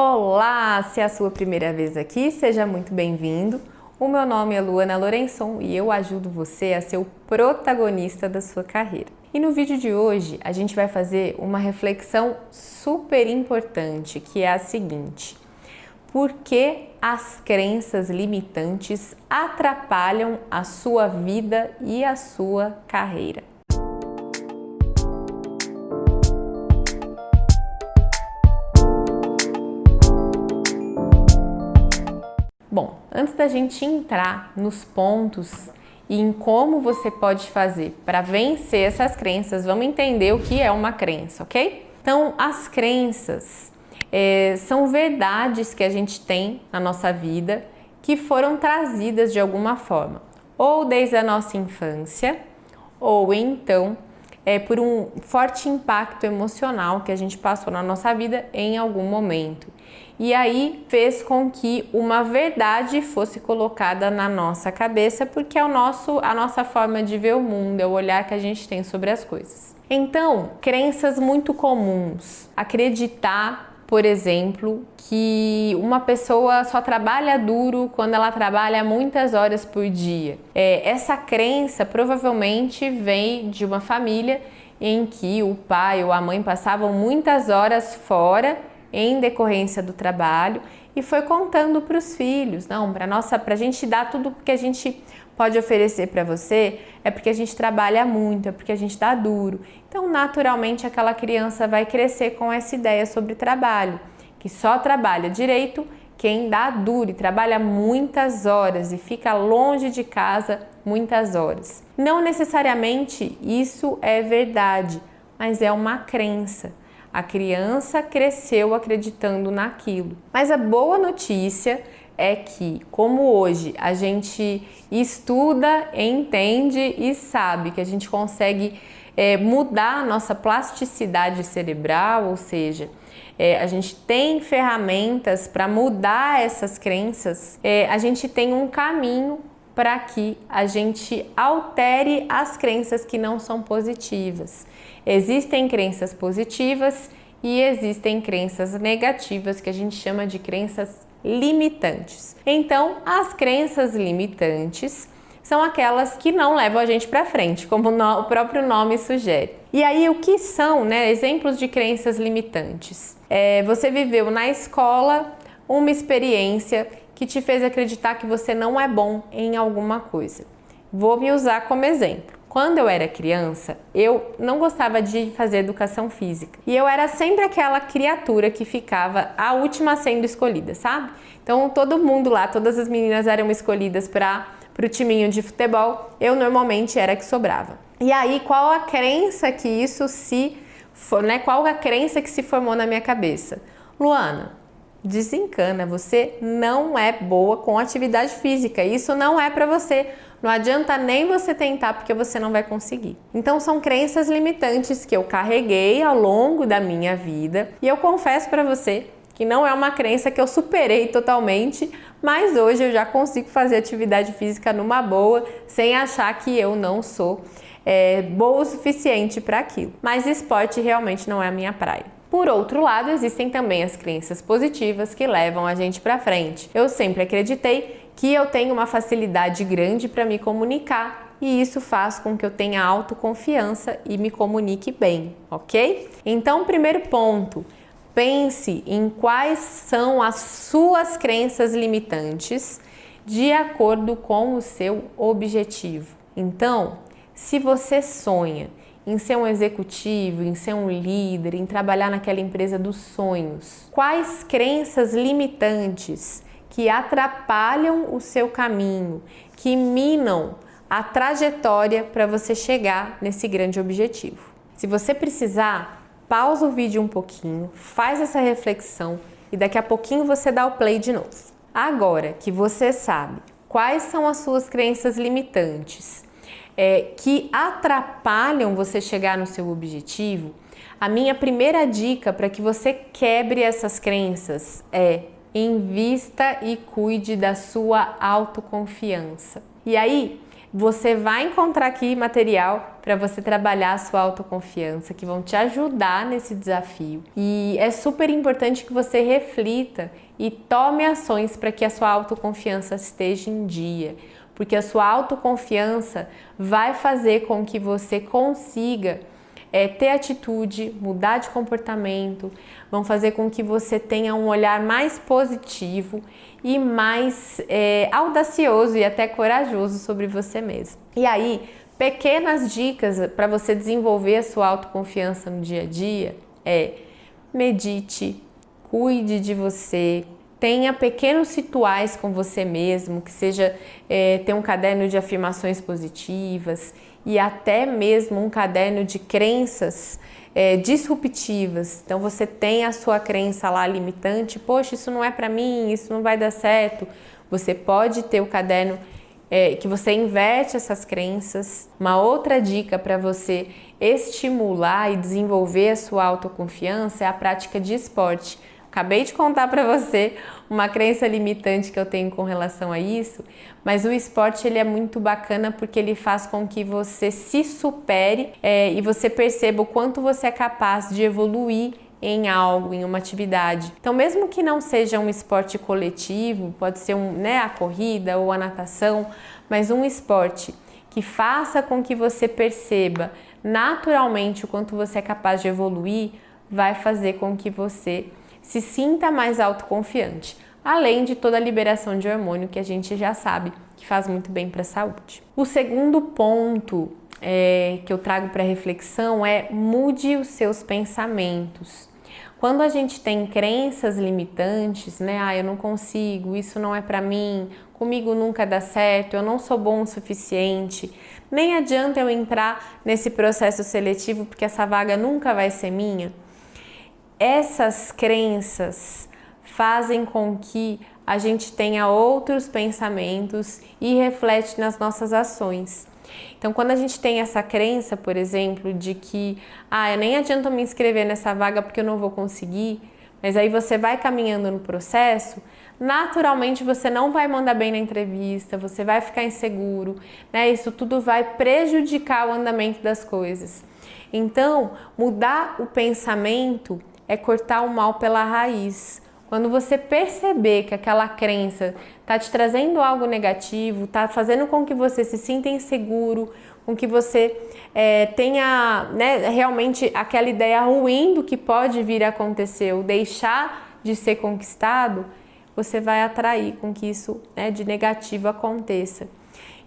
Olá, se é a sua primeira vez aqui, seja muito bem-vindo. O meu nome é Luana Lourençon e eu ajudo você a ser o protagonista da sua carreira. E no vídeo de hoje a gente vai fazer uma reflexão super importante, que é a seguinte: por que as crenças limitantes atrapalham a sua vida e a sua carreira? Bom, antes da gente entrar nos pontos e em como você pode fazer para vencer essas crenças, vamos entender o que é uma crença, ok? Então, as crenças são verdades que a gente tem na nossa vida que foram trazidas de alguma forma, ou desde a nossa infância, ou então por um forte impacto emocional que a gente passou na nossa vida em algum momento. E aí fez com que uma verdade fosse colocada na nossa cabeça, porque é a nossa forma de ver o mundo, é o olhar que a gente tem sobre as coisas. Então, crenças muito comuns. Acreditar, por exemplo, que uma pessoa só trabalha duro quando ela trabalha muitas horas por dia. Essa crença provavelmente vem de uma família em que o pai ou a mãe passavam muitas horas fora em decorrência do trabalho e foi contando para os filhos. Não, para a gente dar tudo que a gente pode oferecer para você é porque a gente trabalha muito, é porque a gente dá duro. Então, naturalmente, aquela criança vai crescer com essa ideia sobre trabalho, que só trabalha direito quem dá duro e trabalha muitas horas e fica longe de casa muitas horas. Não necessariamente isso é verdade, mas é uma crença. A criança cresceu acreditando naquilo. Mas a boa notícia é que, como hoje a gente estuda, entende e sabe que a gente consegue mudar a nossa plasticidade cerebral, ou seja, a gente tem ferramentas para mudar essas crenças, a gente tem um caminho para que a gente altere as crenças que não são positivas. Existem crenças positivas e existem crenças negativas que a gente chama de crenças limitantes. Então, as crenças limitantes são aquelas que não levam a gente para frente, como o próprio nome sugere. E aí, o que são, exemplos de crenças limitantes? Você viveu na escola uma experiência que te fez acreditar que você não é bom em alguma coisa. Vou me usar como exemplo. Quando eu era criança, eu não gostava de fazer educação física. E eu era sempre aquela criatura que ficava a última sendo escolhida, sabe? Então todo mundo lá, todas as meninas eram escolhidas para o timinho de futebol. Eu normalmente era a que sobrava. E aí, qual a crença que isso qual a crença que se formou na minha cabeça? Luana, desencana, você não é boa com atividade física, isso não é para você. Não adianta nem você tentar, porque você não vai conseguir. Então são crenças limitantes que eu carreguei ao longo da minha vida e eu confesso para você que não é uma crença que eu superei totalmente, mas hoje eu já consigo fazer atividade física numa boa, sem achar que eu não sou boa o suficiente para aquilo. Mas esporte realmente não é a minha praia. Por outro lado, existem também as crenças positivas que levam a gente para frente. Eu sempre acreditei que eu tenho uma facilidade grande para me comunicar e isso faz com que eu tenha autoconfiança e me comunique bem, ok? Então, primeiro ponto, pense em quais são as suas crenças limitantes de acordo com o seu objetivo. Então, se você sonha em ser um executivo, em ser um líder, em trabalhar naquela empresa dos sonhos, quais crenças limitantes que atrapalham o seu caminho, que minam a trajetória para você chegar nesse grande objetivo? Se você precisar, pausa o vídeo um pouquinho, faz essa reflexão e daqui a pouquinho você dá o play de novo. Agora que você sabe quais são as suas crenças limitantes, que atrapalham você chegar no seu objetivo, a minha primeira dica para que você quebre essas crenças é: invista e cuide da sua autoconfiança. E aí, você vai encontrar aqui material para você trabalhar a sua autoconfiança, que vão te ajudar nesse desafio. E é super importante que você reflita e tome ações para que a sua autoconfiança esteja em dia, porque a sua autoconfiança vai fazer com que você consiga ter atitude, mudar de comportamento, vão fazer com que você tenha um olhar mais positivo e mais audacioso e até corajoso sobre você mesmo. E aí, pequenas dicas para você desenvolver a sua autoconfiança no dia a dia medite, cuide de você, tenha pequenos rituais com você mesmo, que seja ter um caderno de afirmações positivas e até mesmo um caderno de crenças disruptivas. Então você tem a sua crença lá limitante, poxa, isso não é para mim, isso não vai dar certo. Você pode ter o caderno que você inverte essas crenças. Uma outra dica para você estimular e desenvolver a sua autoconfiança é a prática de esporte. Acabei de contar para você uma crença limitante que eu tenho com relação a isso, mas o esporte ele é muito bacana porque ele faz com que você se supere e você perceba o quanto você é capaz de evoluir em algo, em uma atividade. Então, mesmo que não seja um esporte coletivo, pode ser a corrida ou a natação, mas um esporte que faça com que você perceba naturalmente o quanto você é capaz de evoluir, vai fazer com que você se sinta mais autoconfiante, além de toda a liberação de hormônio que a gente já sabe que faz muito bem para a saúde. O segundo ponto que eu trago para reflexão é mude os seus pensamentos. Quando a gente tem crenças limitantes, eu não consigo, isso não é para mim, comigo nunca dá certo, eu não sou bom o suficiente, nem adianta eu entrar nesse processo seletivo porque essa vaga nunca vai ser minha. Essas crenças fazem com que a gente tenha outros pensamentos e reflete nas nossas ações. Então, quando a gente tem essa crença, por exemplo, de que eu nem adianta me inscrever nessa vaga porque eu não vou conseguir, mas aí você vai caminhando no processo, naturalmente você não vai mandar bem na entrevista, você vai ficar inseguro, Isso tudo vai prejudicar o andamento das coisas. Então, mudar o pensamento é cortar o mal pela raiz. Quando você perceber que aquela crença está te trazendo algo negativo, está fazendo com que você se sinta inseguro, com que você tenha realmente aquela ideia ruim do que pode vir a acontecer ou deixar de ser conquistado, você vai atrair com que isso de negativo aconteça.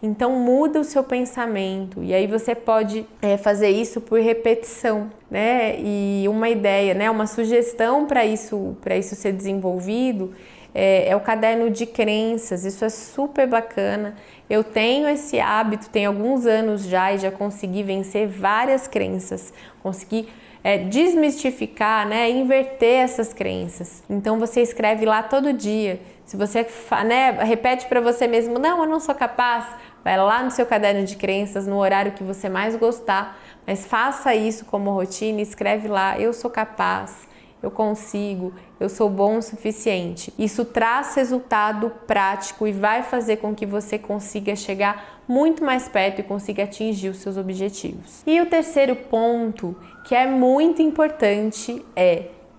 Então muda o seu pensamento e aí você pode fazer isso por repetição, E uma ideia, uma sugestão para isso ser desenvolvido é o caderno de crenças. Isso é super bacana. Eu tenho esse hábito, tem alguns anos já e já consegui vencer várias crenças, consegui desmistificar, inverter essas crenças. Então você escreve lá todo dia. Se você repete para você mesmo, não, eu não sou capaz, vai lá no seu caderno de crenças, no horário que você mais gostar, mas faça isso como rotina e escreve lá, eu sou capaz, eu consigo, eu sou bom o suficiente. Isso traz resultado prático e vai fazer com que você consiga chegar muito mais perto e consiga atingir os seus objetivos. E o terceiro ponto, que é muito importante,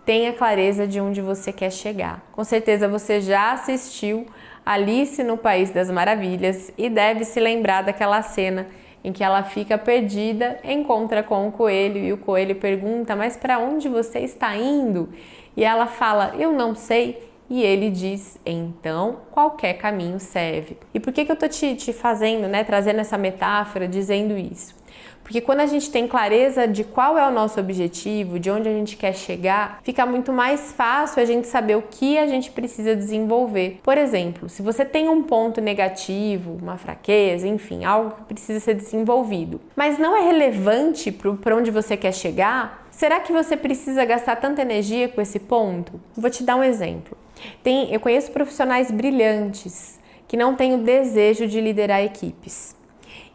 tenha clareza de onde você quer chegar. Com certeza você já assistiu Alice no País das Maravilhas e deve se lembrar daquela cena em que ela fica perdida, encontra com o coelho e o coelho pergunta, mas para onde você está indo? E ela fala, eu não sei. E ele diz, então qualquer caminho serve. E por que eu tô te fazendo, trazendo essa metáfora, dizendo isso? Porque quando a gente tem clareza de qual é o nosso objetivo, de onde a gente quer chegar, fica muito mais fácil a gente saber o que a gente precisa desenvolver. Por exemplo, se você tem um ponto negativo, uma fraqueza, enfim, algo que precisa ser desenvolvido, mas não é relevante para onde você quer chegar, será que você precisa gastar tanta energia com esse ponto? Vou te dar um exemplo. Eu conheço profissionais brilhantes que não têm o desejo de liderar equipes.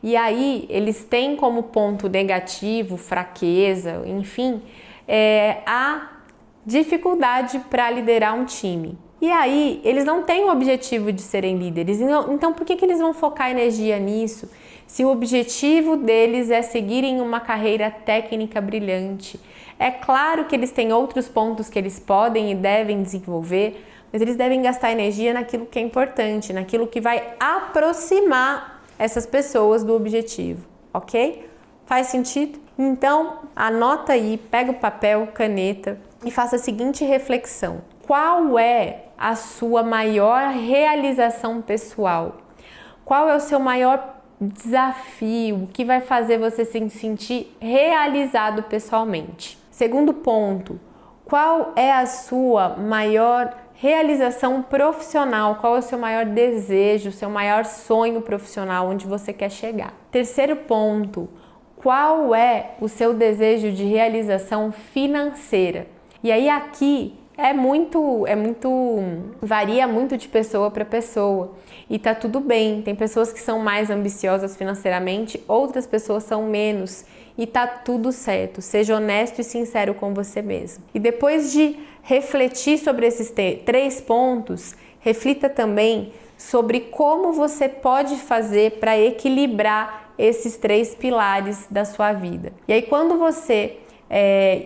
E aí, eles têm como ponto negativo, fraqueza, enfim, a dificuldade para liderar um time. E aí, eles não têm o objetivo de serem líderes. Então, por que eles vão focar energia nisso? se o objetivo deles é seguirem uma carreira técnica brilhante. É claro que eles têm outros pontos que eles podem e devem desenvolver, mas eles devem gastar energia naquilo que é importante, naquilo que vai aproximar essas pessoas do objetivo, ok? Faz sentido? Então, anota aí, pega o papel, caneta e faça a seguinte reflexão. Qual é a sua maior realização pessoal? Qual é o seu maior desafio? O que vai fazer você se sentir realizado pessoalmente? Segundo ponto, qual é a sua maior realização profissional? Qual é o seu maior desejo, o seu maior sonho profissional, onde você quer chegar? Terceiro ponto, qual é o seu desejo de realização financeira? E aí aqui varia muito de pessoa para pessoa e tá tudo bem. Tem pessoas que são mais ambiciosas financeiramente, outras pessoas são menos e tá tudo certo. Seja honesto e sincero com você mesmo. E depois de refletir sobre esses 3 pontos, reflita também sobre como você pode fazer para equilibrar esses 3 pilares da sua vida. E aí quando você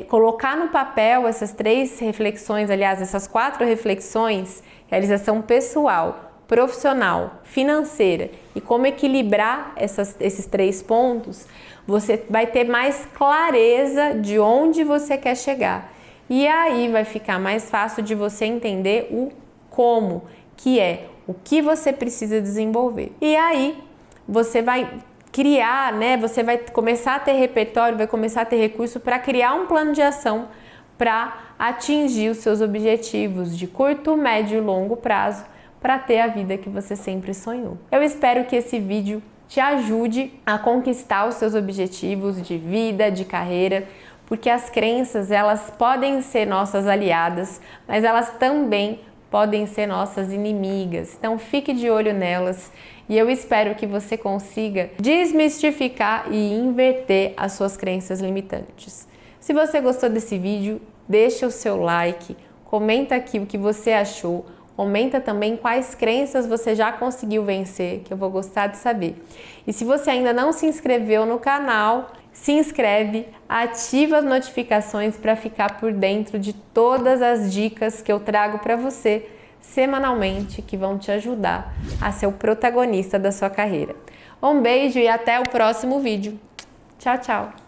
colocar no papel essas 3 reflexões, aliás, essas 4 reflexões, realização pessoal, profissional, financeira e como equilibrar esses 3 pontos, você vai ter mais clareza de onde você quer chegar. E aí vai ficar mais fácil de você entender o como, que é o que você precisa desenvolver. E aí você vai criar, você vai começar a ter repertório, vai começar a ter recurso para criar um plano de ação para atingir os seus objetivos de curto, médio e longo prazo para ter a vida que você sempre sonhou. Eu espero que esse vídeo te ajude a conquistar os seus objetivos de vida, de carreira, porque as crenças, elas podem ser nossas aliadas, mas elas também podem ser nossas inimigas. Então fique de olho nelas e eu espero que você consiga desmistificar e inverter as suas crenças limitantes. Se você gostou desse vídeo, deixa o seu like, comenta aqui o que você achou, comenta também quais crenças você já conseguiu vencer, que eu vou gostar de saber. E se você ainda não se inscreveu no canal, se inscreve, ativa as notificações para ficar por dentro de todas as dicas que eu trago para você semanalmente, que vão te ajudar a ser o protagonista da sua carreira. Um beijo e até o próximo vídeo. Tchau, tchau!